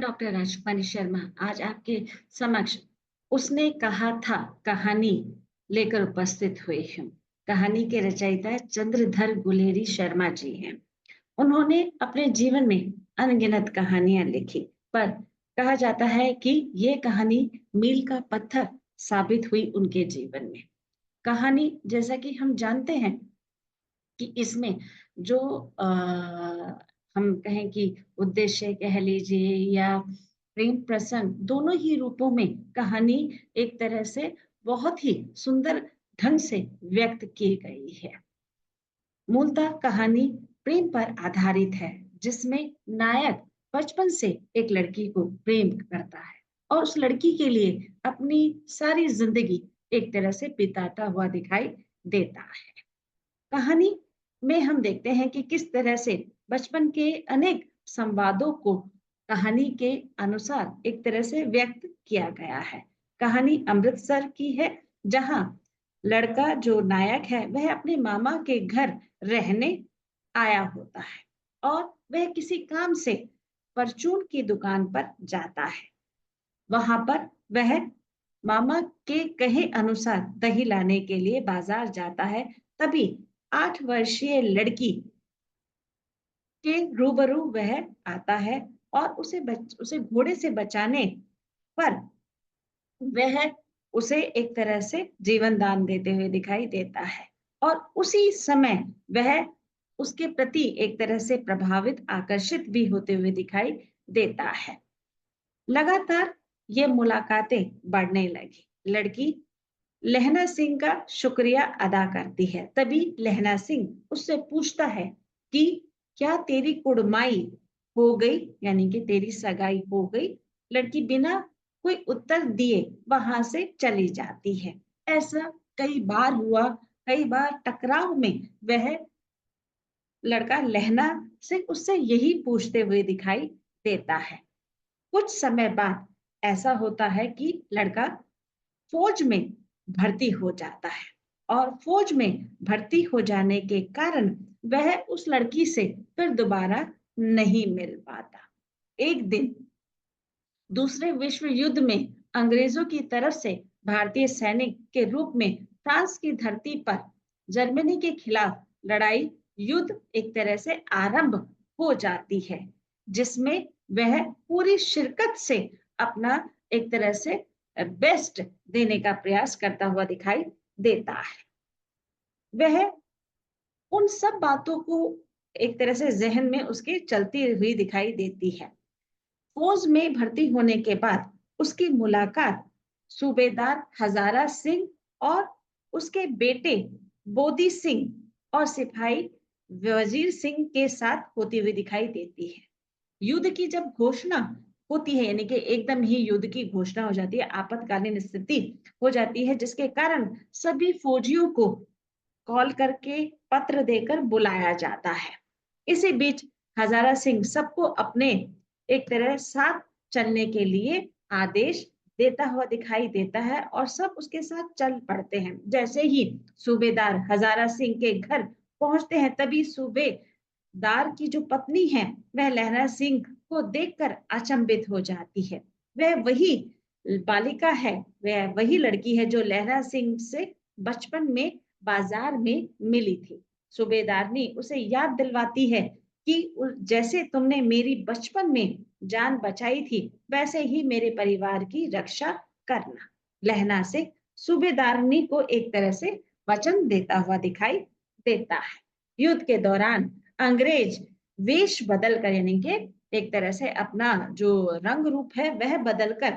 Doctor राजकुमारी शर्मा आज आपके समक्ष उसने कहा था कहानी लेकर उपस्थित हुई हूँ। कहानी के रचयिता चंद्रधर गुलेरी शर्मा जी हैं। उन्होंने अपने जीवन में अनगिनत कहानियां लिखी, पर कहा जाता है कि ये कहानी मील का पत्थर साबित हुई उनके जीवन में। कहानी, जैसा कि हम जानते हैं कि इसमें जो हम कहें कि उद्देश्य कह लीजिए या प्रेम प्रसंग, दोनों ही रूपों में कहानी एक तरह से बहुत ही सुंदर ढंग से व्यक्त की गई है। मूलतः कहानी प्रेम पर आधारित है, जिसमें नायक बचपन से एक लड़की को प्रेम करता है और उस लड़की के लिए अपनी सारी जिंदगी एक तरह से बिताता हुआ दिखाई देता है। कहानी में हम देखते हैं कि किस तरह से बचपन के अनेक संवादों को कहानी के अनुसार एक तरह से व्यक्त किया गया है। कहानी अमृतसर की है, जहां लड़का जो नायक है वह अपने मामा के घर रहने आया होता है और वह किसी काम से परचून की दुकान पर जाता है। वहां पर वह मामा के कहे अनुसार दही लाने के लिए बाजार जाता है। तभी 8 वर्षीय लड़की के रूबरू वह आता है और उसे घोड़े से बचाने पर वह उसे एक तरह से जीवन दान देते हुए दिखाई देता है और उसी समय वह उसके प्रति एक तरह से प्रभावित, आकर्षित भी होते हुए दिखाई देता है। लगातार ये मुलाकातें बढ़ने लगी। लड़की लहना सिंह का शुक्रिया अदा करती है। तभी लहना सिंह उससे पूछता है कि क्या तेरी कुड़माई हो गई, यानी कि तेरी सगाई हो गई। लड़की बिना कोई उत्तर दिए वहां से चली जाती है। ऐसा कई बार हुआ। कई बार टकराव में वह लड़का लहना सिंह उससे यही पूछते हुए दिखाई देता है। कुछ समय बाद ऐसा होता है कि लड़का फौज में भर्ती हो जाता है और फौज में भर्ती हो जाने के कारण वह उस लड़की से फिर दोबारा नहीं मिल पाता। एक दिन दूसरे विश्व युद्ध में अंग्रेजों की तरफ से भारतीय सैनिक के रूप में फ्रांस की धरती पर जर्मनी के खिलाफ लड़ाई, युद्ध एक तरह से आरंभ हो जाती है, जिसमें वह पूरी शिरकत से अपना एक तरह से बेस्ट देने का प्रयास करता हुआ दिखाई देता है। वह उन सब बातों को एक तरह से जहन में उसके चलती हुई दिखाई देती है। फौज में भर्ती होने के बाद उसकी मुलाकात सूबेदार हजारा सिंह और उसके बेटे बोदी सिंह और सिपाही वजीर सिंह के साथ होती हुई दिखाई देती है। युद्ध की जब घोषणा होती है, यानी कि एकदम ही युद्ध की घोषणा हो जाती है, आपातकालीन स्थिति हो जाती है, जिसके कारण सभी फौजियों को कॉल करके पत्र देकर बुलाया जाता है। इसी बीच हजारा सिंह सबको अपने एक तरह साथ चलने के लिए आदेश देता हुआ दिखाई देता है और सब उसके साथ चल पड़ते हैं। जैसे ही सूबेदार हजारा सिंह के घर पहुंचते हैं, तभी सूबेदार की जो पत्नी है वह लहरा सिंह को देखकर अचंभित हो जाती है। वह वही बालिका है, वह वही लड़की है जो लहरा सिंह से बचपन में बाजार में मिली थी। सूबेदारनी उसे याद दिलवाती है कि जैसे तुमने मेरी बचपन में जान बचाई थी, वैसे ही मेरे परिवार की रक्षा करना। लहना सिंह सूबेदारनी को एक तरह से वचन देता हुआ दिखाई देता है। युद्ध के दौरान अंग्रेज वेश बदल कर, यानी कि एक तरह से अपना जो रंग रूप है वह बदलकर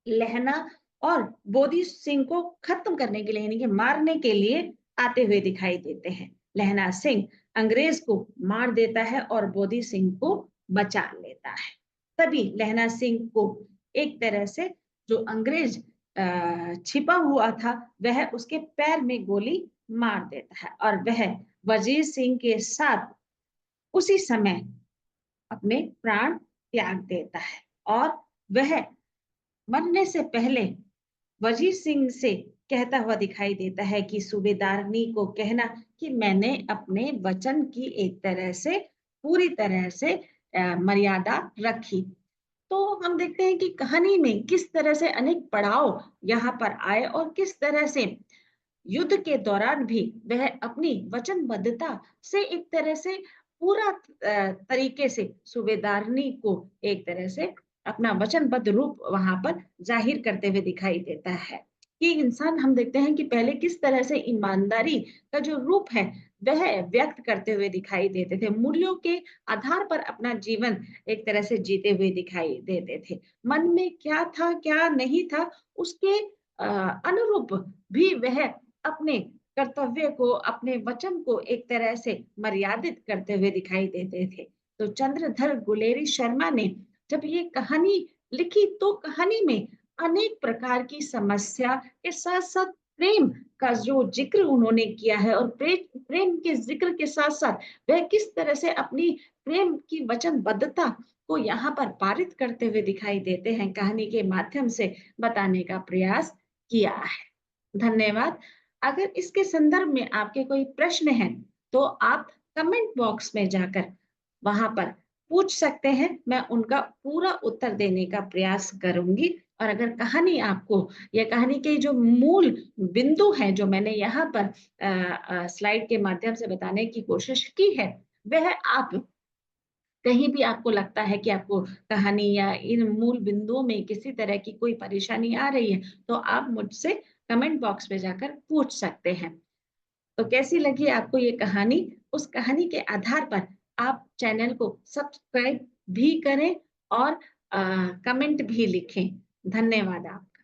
लहना और बोधी सिंह को खत्म करने के लिए, यानी कि मारने के लिए आते हुए दिखाई देते हैं। लहना सिंह अंग्रेज को मार देता है और बोधी सिंह को बचा लेता है। तभी लहना सिंह को एक तरह से जो अंग्रेज छिपा हुआ था वह उसके पैर में गोली मार देता है और वह वजीर सिंह के साथ उसी समय अपने प्राण त्याग देता है और वह मरने से पहले वजीर सिंह से कहता हुआ दिखाई देता है कि सूबेदारनी को कहना कि मैंने अपने वचन की एक तरह से पूरी तरह से मर्यादा रखी। तो हम देखते हैं कि कहानी में किस तरह से अनेक पड़ाव यहाँ पर आए और किस तरह से युद्ध के दौरान भी वह अपनी वचनबद्धता से एक तरह से पूरा तरीके से सूबेदारनी को एक तरह से अपना वचनबद्ध रूप वहां पर जाहिर करते हुए दिखाई देता है कि इंसान हम देखते हैं कि पहले किस तरह से ईमानदारी का जो रूप है वह व्यक्त करते हुए दिखाई देते थे, मूल्यों के आधार पर अपना जीवन एक तरह से जीते हुए दिखाई देते थे। मन में क्या था क्या नहीं था उसके अनुरूप भी वह अपने कर्तव्य को, अपने वचन को एक तरह से मर्यादित करते हुए दिखाई देते थे। तो चंद्रधर गुलेरी शर्मा ने जब ये कहानी लिखी तो कहानी में अनेक प्रकार की समस्या के साथ-साथ प्रेम का जो ज़िक्र उन्होंने किया है और प्रेम के ज़िक्र के साथ-साथ वह किस तरह से अपनी प्रेम की वचनबद्धता को यहाँ पर पारित करते हुए दिखाई देते हैं, कहानी के माध्यम से बताने का प्रयास किया है। धन्यवाद। अगर इसके संदर्भ में आपके कोई प्रश्न हैं, तो आप कमेंट बॉक्स में जाकर वहाँ पर पूछ सकते हैं, मैं उनका पूरा उत्तर देने का प्रयास करूँगी। और अगर कहानी आपको या कहानी के जो मूल बिंदु हैं, जो मैंने यहाँ पर स्लाइड के माध्यम से बताने की कोशिश की है, वह आप कहीं भी आपको लगता है कि आपको कहानी या इन मूल बिंदुओं में किसी तरह की कोई परेशानी आ रही है, तो आप मुझसे कमेंट बॉक्स में जाकर पूछ सकते हैं। तो कैसी लगी आपको ये कहानी? उस कहानी के आधार पर आप चैनल को सब्सक्राइब भी करें और कमेंट भी लिखें। धन्यवाद आपका।